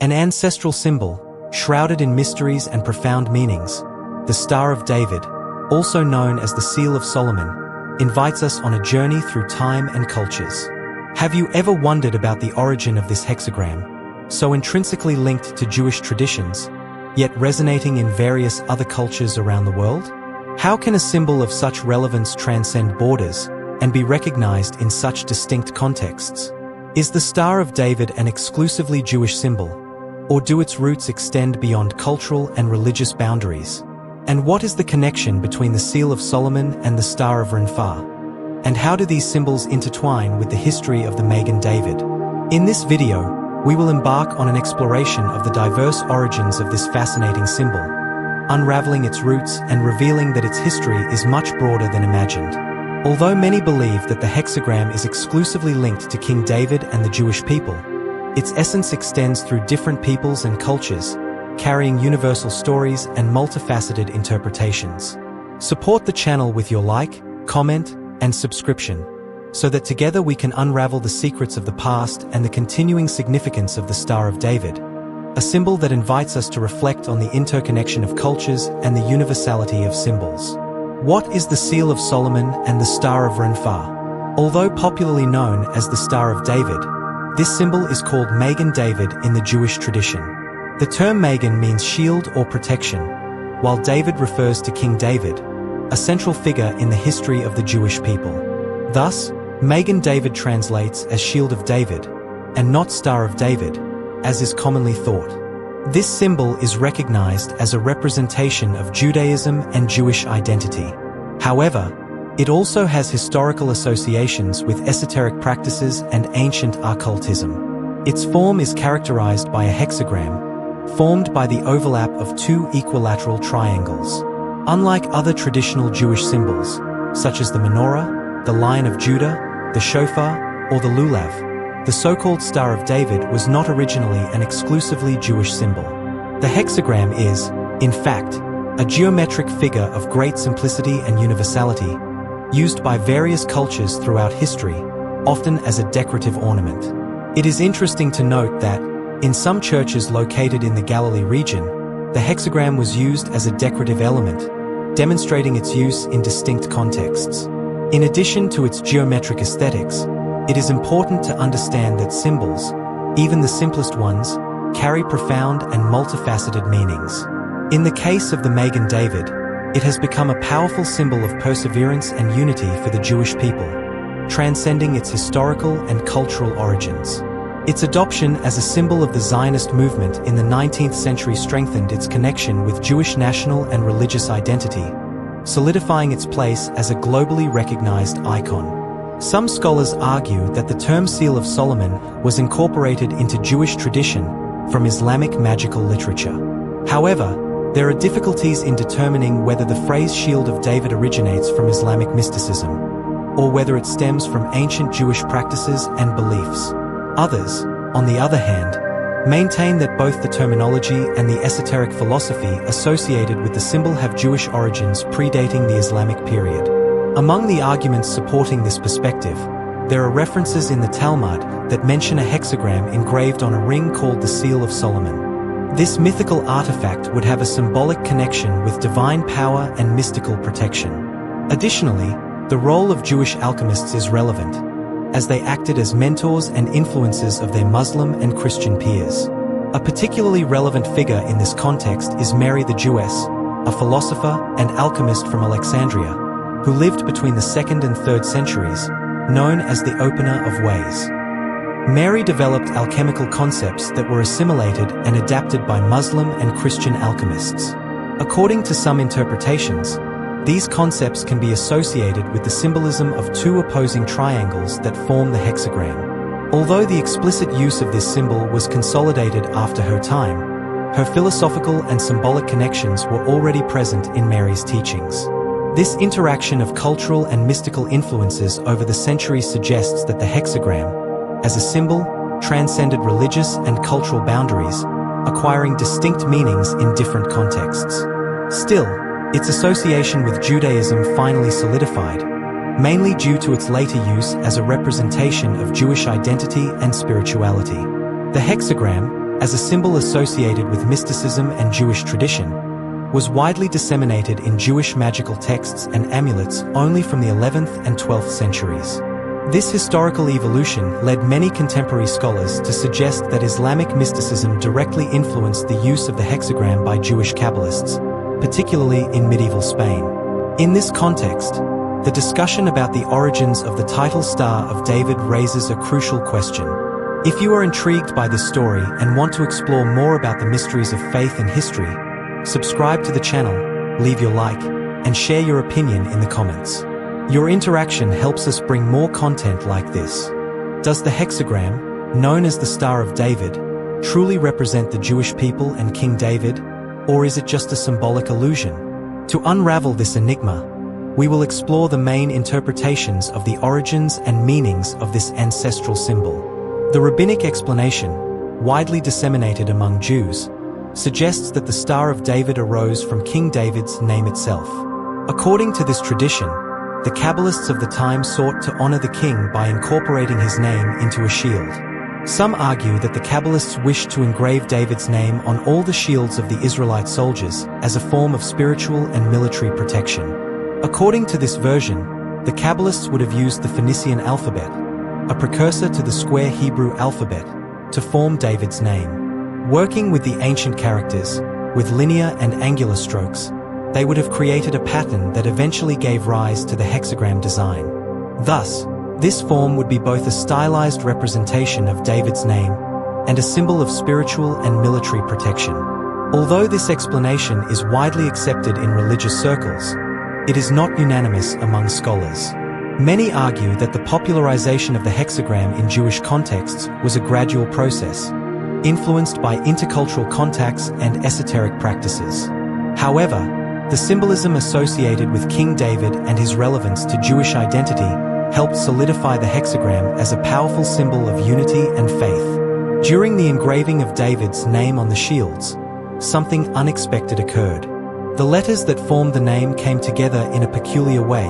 An ancestral symbol, shrouded in mysteries and profound meanings, the Star of David, also known as the Seal of Solomon, invites us on a journey through time and cultures. Have you ever wondered about the origin of this hexagram, so intrinsically linked to Jewish traditions, yet resonating in various other cultures around the world? How can a symbol of such relevance transcend borders and be recognized in such distinct contexts? Is the Star of David an exclusively Jewish symbol, or do its roots extend beyond cultural and religious boundaries? And what is the connection between the Seal of Solomon and the Star of Rephan? And how do these symbols intertwine with the history of the Magen David? In this video, we will embark on an exploration of the diverse origins of this fascinating symbol, unraveling its roots and revealing that its history is much broader than imagined. Although many believe that the hexagram is exclusively linked to King David and the Jewish people, its essence extends through different peoples and cultures, carrying universal stories and multifaceted interpretations. Support the channel with your like, comment, and subscription, so that together we can unravel the secrets of the past and the continuing significance of the Star of David, a symbol that invites us to reflect on the interconnection of cultures and the universality of symbols. What is the Seal of Solomon and the Star of Rephan? Although popularly known as the Star of David, this symbol is called Magen David in the Jewish tradition. The term Magen means shield or protection, while David refers to King David, a central figure in the history of the Jewish people. Thus, Magen David translates as Shield of David, and not Star of David, as is commonly thought. This symbol is recognized as a representation of Judaism and Jewish identity. However, it also has historical associations with esoteric practices and ancient occultism. Its form is characterized by a hexagram, formed by the overlap of two equilateral triangles. Unlike other traditional Jewish symbols, such as the menorah, the Lion of Judah, the shofar, or the lulav, the so-called Star of David was not originally an exclusively Jewish symbol. The hexagram is, in fact, a geometric figure of great simplicity and universality, used by various cultures throughout history, often as a decorative ornament. It is interesting to note that, in some churches located in the Galilee region, the hexagram was used as a decorative element, demonstrating its use in distinct contexts. In addition to its geometric aesthetics, it is important to understand that symbols, even the simplest ones, carry profound and multifaceted meanings. In the case of the Magen David, it has become a powerful symbol of perseverance and unity for the Jewish people, transcending its historical and cultural origins. Its adoption as a symbol of the Zionist movement in the 19th century strengthened its connection with Jewish national and religious identity, solidifying its place as a globally recognized icon. Some scholars argue that the term Seal of Solomon was incorporated into Jewish tradition from Islamic magical literature. However, there are difficulties in determining whether the phrase Shield of David originates from Islamic mysticism, or whether it stems from ancient Jewish practices and beliefs. Others, on the other hand, maintain that both the terminology and the esoteric philosophy associated with the symbol have Jewish origins predating the Islamic period. Among the arguments supporting this perspective, there are references in the Talmud that mention a hexagram engraved on a ring called the Seal of Solomon. This mythical artifact would have a symbolic connection with divine power and mystical protection. Additionally, the role of Jewish alchemists is relevant, as they acted as mentors and influencers of their Muslim and Christian peers. A particularly relevant figure in this context is Mary the Jewess, a philosopher and alchemist from Alexandria, who lived between the 2nd and 3rd centuries, known as the Opener of Ways. Mary developed alchemical concepts that were assimilated and adapted by Muslim and Christian alchemists. According to some interpretations, these concepts can be associated with the symbolism of two opposing triangles that form the hexagram. Although the explicit use of this symbol was consolidated after her time, her philosophical and symbolic connections were already present in Mary's teachings. This interaction of cultural and mystical influences over the centuries suggests that the hexagram, as a symbol, transcended religious and cultural boundaries, acquiring distinct meanings in different contexts. Still, its association with Judaism finally solidified, mainly due to its later use as a representation of Jewish identity and spirituality. The hexagram, as a symbol associated with mysticism and Jewish tradition, was widely disseminated in Jewish magical texts and amulets only from the 11th and 12th centuries. This historical evolution led many contemporary scholars to suggest that Islamic mysticism directly influenced the use of the hexagram by Jewish Kabbalists, particularly in medieval Spain. In this context, the discussion about the origins of the title Star of David raises a crucial question. If you are intrigued by this story and want to explore more about the mysteries of faith and history, subscribe to the channel, leave your like, and share your opinion in the comments. Your interaction helps us bring more content like this. Does the hexagram, known as the Star of David, truly represent the Jewish people and King David, or is it just a symbolic illusion? To unravel this enigma, we will explore the main interpretations of the origins and meanings of this ancestral symbol. The rabbinic explanation, widely disseminated among Jews, suggests that the Star of David arose from King David's name itself. According to this tradition, the Kabbalists of the time sought to honor the king by incorporating his name into a shield. Some argue that the Kabbalists wished to engrave David's name on all the shields of the Israelite soldiers as a form of spiritual and military protection. According to this version, the Kabbalists would have used the Phoenician alphabet, a precursor to the square Hebrew alphabet, to form David's name. Working with the ancient characters, with linear and angular strokes, they would have created a pattern that eventually gave rise to the hexagram design. Thus, this form would be both a stylized representation of David's name and a symbol of spiritual and military protection. Although this explanation is widely accepted in religious circles, it is not unanimous among scholars. Many argue that the popularization of the hexagram in Jewish contexts was a gradual process, influenced by intercultural contacts and esoteric practices. However, the symbolism associated with King David and his relevance to Jewish identity helped solidify the hexagram as a powerful symbol of unity and faith. During the engraving of David's name on the shields, something unexpected occurred. The letters that formed the name came together in a peculiar way,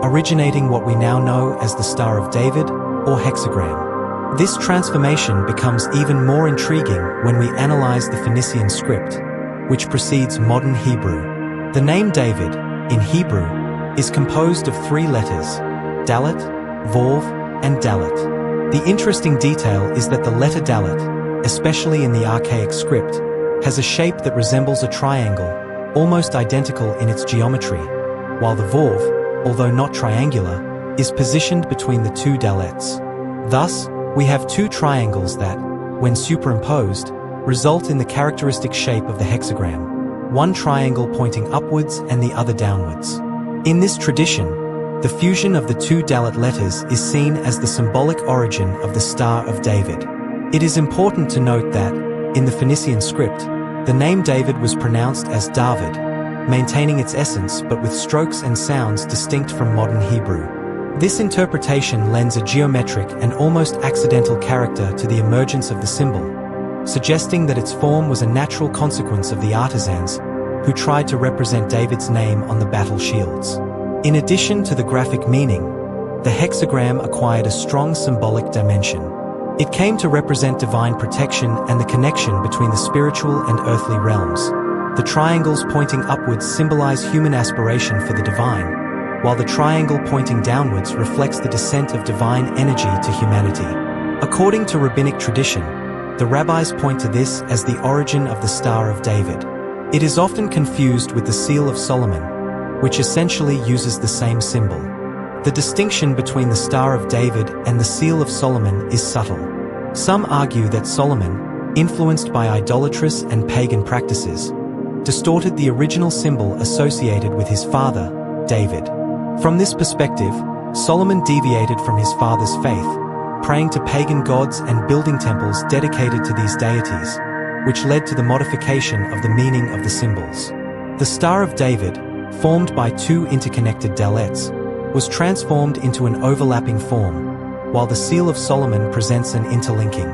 originating what we now know as the Star of David, or hexagram. This transformation becomes even more intriguing when we analyze the Phoenician script, which precedes modern Hebrew. The name David, in Hebrew, is composed of 3 letters, Dalet, Vov, and Dalet. The interesting detail is that the letter Dalet, especially in the archaic script, has a shape that resembles a triangle, almost identical in its geometry, while the Vov, although not triangular, is positioned between the 2 Dalets. Thus, we have 2 triangles that, when superimposed, result in the characteristic shape of the hexagram. One triangle pointing upwards and the other downwards. In this tradition, the fusion of the 2 Dalet letters is seen as the symbolic origin of the Star of David. It is important to note that, in the Phoenician script, the name David was pronounced as David, maintaining its essence but with strokes and sounds distinct from modern Hebrew. This interpretation lends a geometric and almost accidental character to the emergence of the symbol, suggesting that its form was a natural consequence of the artisans who tried to represent David's name on the battle shields. In addition to the graphic meaning, the hexagram acquired a strong symbolic dimension. It came to represent divine protection and the connection between the spiritual and earthly realms. The triangles pointing upwards symbolize human aspiration for the divine, while the triangle pointing downwards reflects the descent of divine energy to humanity. According to rabbinic tradition, the rabbis point to this as the origin of the Star of David. It is often confused with the Seal of Solomon, which essentially uses the same symbol. The distinction between the Star of David and the Seal of Solomon is subtle. Some argue that Solomon, influenced by idolatrous and pagan practices, distorted the original symbol associated with his father, David. From this perspective, Solomon deviated from his father's faith, praying to pagan gods and building temples dedicated to these deities, which led to the modification of the meaning of the symbols. The Star of David, formed by 2 interconnected Dalets, was transformed into an overlapping form, while the Seal of Solomon presents an interlinking.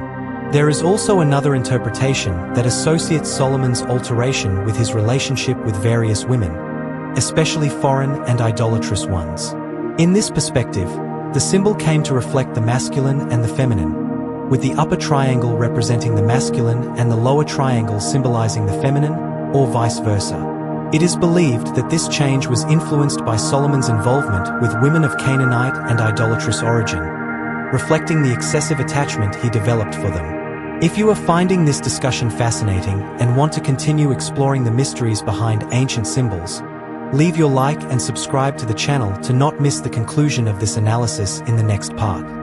There is also another interpretation that associates Solomon's alteration with his relationship with various women, especially foreign and idolatrous ones. In this perspective, the symbol came to reflect the masculine and the feminine, with the upper triangle representing the masculine and the lower triangle symbolizing the feminine, or vice versa. It is believed that this change was influenced by Solomon's involvement with women of Canaanite and idolatrous origin, reflecting the excessive attachment he developed for them. If you are finding this discussion fascinating and want to continue exploring the mysteries behind ancient symbols, leave your like and subscribe to the channel to not miss the conclusion of this analysis in the next part.